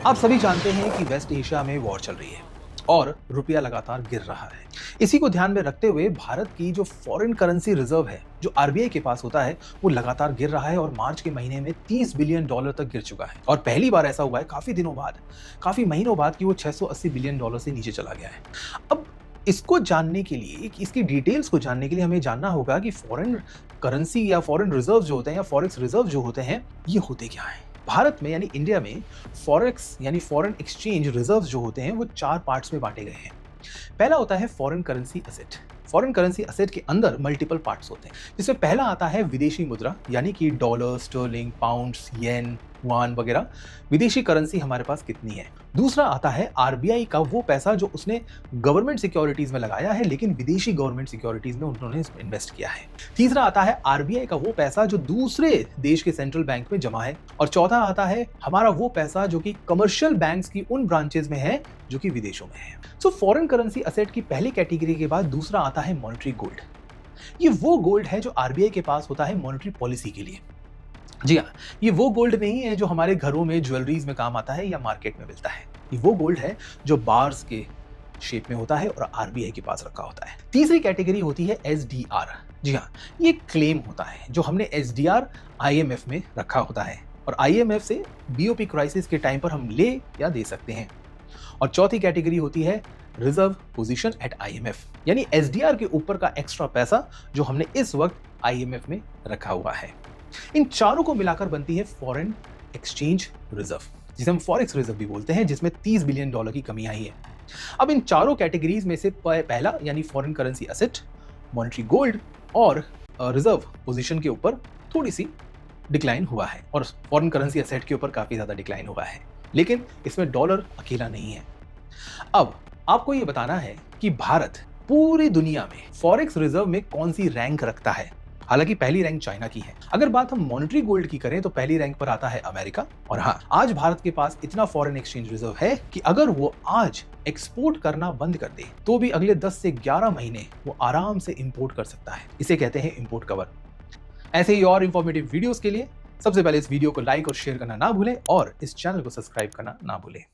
आप सभी जानते हैं कि वेस्ट एशिया में वॉर चल रही है और रुपया लगातार गिर रहा है। इसी को ध्यान में रखते हुए भारत की जो फॉरेन करेंसी रिजर्व है, जो आरबीआई के पास होता है, वो लगातार गिर रहा है और मार्च के महीने में $30 बिलियन तक गिर चुका है। और पहली बार ऐसा हुआ है काफी दिनों बाद, काफी महीनों बाद कि वो $680 बिलियन से नीचे चला गया है। अब इसको जानने के लिए, इसकी डिटेल्स को जानने के लिए हमें जानना होगा कि फॉरेन करेंसी या फॉरेन रिजर्व जो होते हैं या फॉरेक्स रिजर्व जो होते हैं, ये होते क्या हैं। भारत में यानी इंडिया में फॉरेक्स यानी फॉरेन एक्सचेंज रिजर्व्स जो होते हैं वो 4 पार्ट्स में बांटे गए हैं। पहला होता है foreign currency asset. Foreign currency asset के अंदर मल्टीपल पार्ट्स होते हैं, जिसमें पहला आता है विदेशी मुद्रा, यानी कि डॉलर, स्टर्लिंग, पाउंड्स, येन, युआन वगैरह विदेशी करेंसी हमारे पास कितनी है। दूसरा आता है आरबीआई का वो पैसा जो उसने गवर्नमेंट सिक्योरिटीज में लगाया है, लेकिन विदेशी गवर्नमेंट सिक्योरिटीज में उन्होंने इन्वेस्ट किया है। तीसरा आता है आरबीआई का वो पैसा जो दूसरे देश के सेंट्रल बैंक में जमा है। और चौथा आता है हमारा वो पैसा जो कि कमर्शियल बैंक्स की उन ब्रांचेस में है जो कि विदेशों में है। सो फॉरेन करेंसी एसेट की पहली कैटेगरी के बाद दूसरा आता है मॉनेटरी गोल्ड। ये वो गोल्ड है जो आरबीआई के पास होता है मॉनेटरी पॉलिसी के लिए। जी हाँ, ये वो गोल्ड नहीं है जो हमारे घरों में ज्वेलरीज में काम आता है या मार्केट में मिलता है। ये वो गोल्ड है जो बार्स के शेप में होता है और आरबीआई के पास रखा होता है। तीसरी कैटेगरी होती है एसडीआर। जी हाँ, ये क्लेम होता है जो हमने एसडीआर आईएमएफ में रखा होता है और आईएमएफ से बीओपी क्राइसिस के टाइम पर हम ले या दे सकते हैं। और चौथी कैटेगरी होती है रिजर्व पोजीशन एट आईएमएफ, यानी एसडीआर के ऊपर का एक्स्ट्रा पैसा जो हमने इस वक्त आईएमएफ में रखा हुआ है। इन चारों को मिलाकर बनती है फॉरेन एक्सचेंज रिजर्व, जिसे हम फॉरेक्स रिजर्व भी बोलते हैं, जिसमें $30 बिलियन की कमी आई है। अब इन चारों कैटेगरीज में से पहला यानी foreign currency asset, monetary gold और रिजर्व पोजीशन के ऊपर थोड़ी सी डिक्लाइन हुआ है और फॉरेन करेंसी एसेट के ऊपर काफी ज्यादा डिक्लाइन हुआ है, लेकिन इसमें डॉलर अकेला नहीं है। अब आपको यह बताना है कि भारत पूरी दुनिया में फॉरेक्स रिजर्व में कौन सी रैंक रखता है। हालांकि पहली रैंक चाइना की है। अगर बात हम मॉनेटरी गोल्ड की करें तो पहली रैंक पर आता है अमेरिका। और हाँ, आज भारत के पास इतना फॉरेन एक्सचेंज रिजर्व है कि अगर वो आज एक्सपोर्ट करना बंद कर दे तो भी अगले 10 से 11 महीने वो आराम से इंपोर्ट कर सकता है। इसे कहते हैं इंपोर्ट कवर। ऐसे ही और इंफॉर्मेटिव वीडियोस के लिए सबसे पहले इस वीडियो को लाइक और शेयर करना ना भूलें और इस चैनल को सब्सक्राइब करना ना भूलें।